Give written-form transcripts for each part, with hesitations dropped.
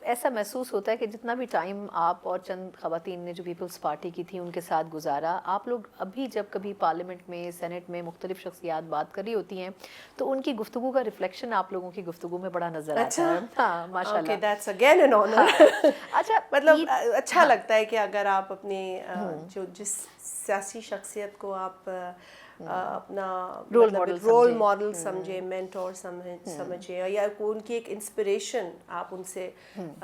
ایسا محسوس ہوتا ہے کہ جتنا بھی ٹائم آپ اور چند خواتین نے جو پیپلز پارٹی کی تھی ان کے ساتھ گزارا، آپ لوگ ابھی جب کبھی پارلیمنٹ میں، سینٹ میں مختلف شخصیات بات کر رہی ہوتی ہیں تو ان کی گفتگو کا ریفلیکشن آپ لوگوں کی گفتگو میں بڑا نظر آتا ہے. ہاں ماشاء اللہ. Okay that's again an honour. اچھا مطلب اچھا لگتا ہے کہ اگر آپ اپنے جس سیاسی شخصیت کو آپ اپنا رول ماڈل سمجھیں، مینٹور سمجھیں، یا ان کی ایک انسپریشن آپ ان سے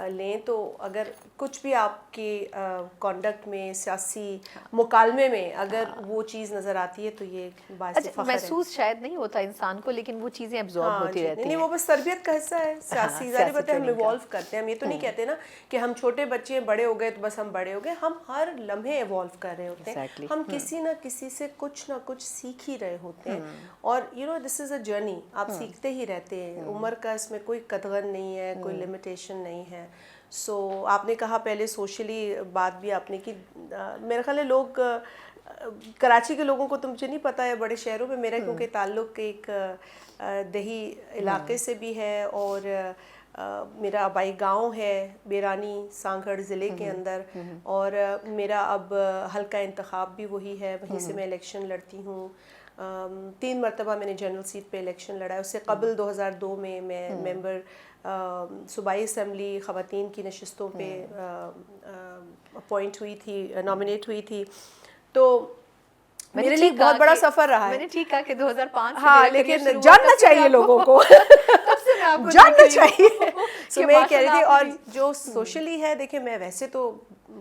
لیں، تو اگر کچھ بھی آپ کی کانڈکٹ میں، سیاسی مکالمے میں اگر وہ چیز نظر آتی ہے تو یہ باعث فخر ہے. محسوس شاید نہیں ہوتا انسان کو، لیکن وہ چیزیں ابزارب ہوتی رہتی ہیں. نہیں، وہ بس تربیت کا حصہ ہے سیاسی. ظاہر بات ہے ہم ایوالو کرتے ہیں. ہم یہ تو نہیں کہتے نا کہ ہم چھوٹے بچے بڑے ہو گئے تو بس ہم بڑے ہو گئے. ہم ہر لمحے ایوالو کر رہے ہوتے ہیں. ہم کسی نہ کسی سے کچھ نہ کچھ سیکھ ہی رہے ہوتے ہیں. اور دس از اے جرنی. آپ سیکھتے ہی رہتے ہیں. عمر کا اس میں کوئی قدغن نہیں ہے، کوئی لمیٹیشن نہیں ہے. سو آپ نے کہا پہلے سوشلی بات بھی آپ نے کی. میرا خیال ہے لوگ کراچی کے لوگوں کو تو مجھے نہیں پتہ ہے، بڑے شہروں میں میرا کیونکہ تعلق ایک دیہی علاقے سے بھی ہے، اور میرا آبائی گاؤں ہے بیرانی سانگھڑ ضلع کے اندر، اور میرا اب حلقہ انتخاب بھی وہی ہے، وہیں سے میں الیکشن لڑتی ہوں. 3 مرتبہ میں نے جنرل سیٹ پہ الیکشن لڑا ہے. اس سے قبل 2002 میں ممبر صوبائی اسمبلی خواتین کی نشستوں پہ اپوائنٹ ہوئی تھی، نامینیٹ ہوئی تھی. تو میرے لیے بہت بڑا سفر رہا ہے. میں نے ٹھیک کہا کہ 2005 سے ہاں، لیکن جاننا چاہیے لوگوں کو، جاننا چاہیے. سو میں کہہ رہی تھی. اور جو سوشلی ہے، دیکھیں میں ویسے تو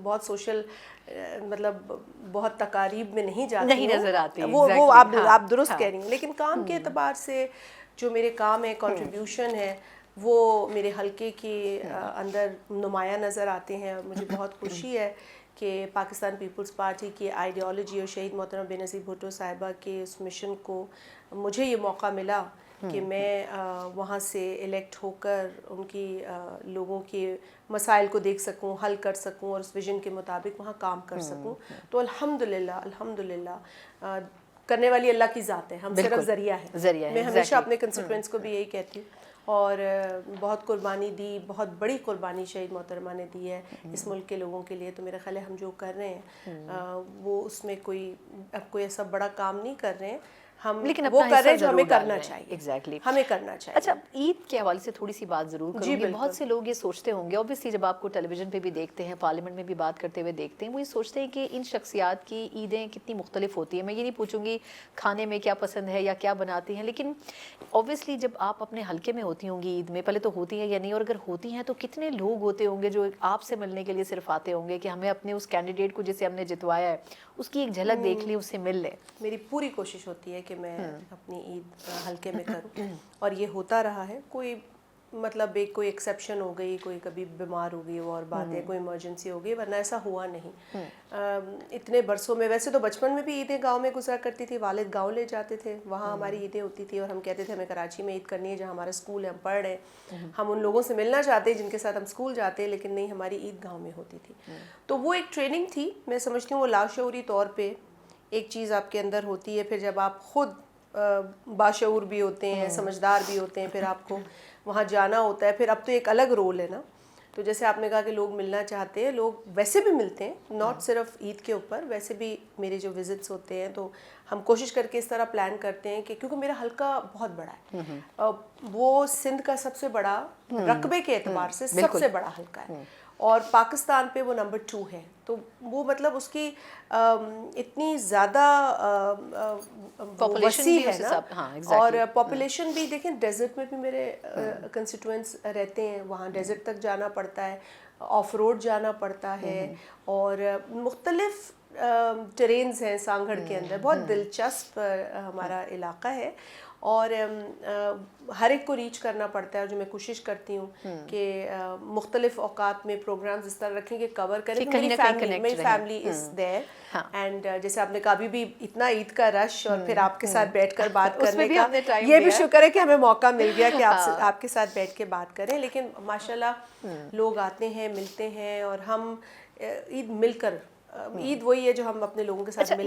بہت سوشل، مطلب بہت تقاریب میں نہیں جاتی، نہیں نظر آتی. وہ آپ درست کہہ رہی ہیں. لیکن کام کے اعتبار سے جو میرے کام ہے، کنٹریبیوشن ہے، وہ میرے حلقے کے اندر نمایاں نظر آتے ہیں. مجھے بہت خوشی ہے کہ پاکستان پیپلز پارٹی کی آئیڈیالوجی اور شہید محترمہ بے نظیر بھٹو صاحبہ کے اس مشن کو مجھے یہ موقع ملا کہ میں وہاں سے الیکٹ ہو کر ان کی لوگوں کے مسائل کو دیکھ سکوں، حل کر سکوں، اور اس ویژن کے مطابق وہاں کام کر سکوں. تو الحمدللہ کرنے والی اللہ کی ذات ہے، ہم صرف ذریعہ ہیں. میں ہمیشہ اپنے کنسٹیٹوئنٹس کو بھی یہی کہتی ہوں. اور بہت قربانی دی، بہت بڑی قربانی شہید محترمہ نے دی ہے اس ملک کے لوگوں کے لیے. تو میرا خیال ہے ہم جو کر رہے ہیں وہ اس میں کوئی ایسا بڑا کام نہیں کر رہے ہیں. ہم وہ کر رہے ہیں جو ہمیں کرنا چاہیے. ایگزیکٹلی ہمیں کرنا چاہیے. اچھا، عید کے حوالے سے تھوڑی سی بات ضرور کروں گی. بہت سے لوگ یہ سوچتے ہوں گے، اوبیسلی جب آپ کو ٹیلی ویژن پہ بھی دیکھتے ہیں، پارلیمنٹ میں بھی بات کرتے ہوئے دیکھتے ہیں، وہ یہ سوچتے ہیں کہ ان شخصیات کی عیدیں کتنی مختلف ہوتی ہیں. میں یہ نہیں پوچھوں گی کھانے میں کیا پسند ہے یا کیا بناتی ہیں، لیکن اوبیسلی جب آپ اپنے حلقے میں ہوتی ہوں گی عید میں، پہلے تو ہوتی ہیں یا نہیں، اور اگر ہوتی ہیں تو کتنے لوگ ہوتے ہوں گے جو آپ سے ملنے کے لیے صرف آتے ہوں گے کہ ہمیں اپنے اس کینڈیڈیٹ کو جسے ہم نے جتوایا ہے اس کی ایک جھلک دیکھ لیں، اس سے مل لیں. میری پوری کوشش ہوتی ہے کہ میں اپنی عید حلقے میں کروں، اور یہ ہوتا رہا ہے. کوئی مطلب کوئی ایکسیپشن ہو گئی، کوئی کبھی بیمار ہو گئی، وہ اور بات ہے، کوئی ایمرجنسی ہو گئی، ورنہ ایسا ہوا نہیں. اتنے برسوں میں ویسے تو بچپن میں بھی عیدیں گاؤں میں گزرا کرتی تھی. والد گاؤں لے جاتے تھے، وہاں ہماری عیدیں ہوتی تھی، اور ہم کہتے تھے ہمیں کراچی میں عید کرنی ہے جہاں ہمارا اسکول ہے، ہم پڑھ رہے ہیں. ہم ان لوگوں سے ملنا چاہتے ہیں جن کے ساتھ ہم اسکول جاتے ہیں، لیکن نہیں، ہماری عید گاؤں میں ہوتی تھی. تو وہ ایک ٹریننگ تھی. میں سمجھتی ہوں وہ لاشعوری طور پہ ایک چیز آپ کے اندر ہوتی ہے. پھر جب آپ خود باشعور بھی ہوتے ہیں، سمجھدار بھی ہوتے ہیں، پھر آپ کو وہاں جانا ہوتا ہے. پھر اب تو ایک الگ رول ہے نا. تو جیسے آپ نے کہا کہ لوگ ملنا چاہتے ہیں، لوگ ویسے بھی ملتے ہیں، ناٹ صرف عید کے اوپر، ویسے بھی میرے جو وزٹس ہوتے ہیں تو ہم کوشش کر کے اس طرح پلان کرتے ہیں کہ کیونکہ میرا حلقہ بہت بڑا ہے، وہ سندھ کا سب سے بڑا، رقبے کے اعتبار سے سب سے بڑا حلقہ ہے، اور پاکستان پہ وہ نمبر 2 ہے. تو وہ مطلب اس کی اتنی زیادہ وسیع ہے نا. اور پاپولیشن بھی دیکھیں، ڈیزرٹ میں بھی میرے کنسٹیٹوئنٹس رہتے ہیں، وہاں ڈیزرٹ تک جانا پڑتا ہے، آف روڈ جانا پڑتا ہے، اور مختلف ٹرینز ہیں سانگھڑ کے اندر. بہت دلچسپ ہمارا علاقہ ہے، اور ہر ایک کو ریچ کرنا پڑتا ہے. جو میں کوشش کرتی ہوں کہ مختلف اوقات میں پروگرامز اس طرح رکھیں کہ کور کریں کہ میری فیملی از دیر. اینڈ جیسے آپ نے کہا بھی اتنا عید کا رش، اور پھر آپ کے ساتھ بیٹھ کر بات کرنے کا، یہ بھی شکر ہے کہ ہمیں موقع مل گیا کہ آپ کے ساتھ بیٹھ کے بات کریں. لیکن ماشاءاللہ لوگ آتے ہیں، ملتے ہیں، اور ہم عید مل کر، عید وہی ہے جو ہم اپنے لوگوں کے ساتھ مل کر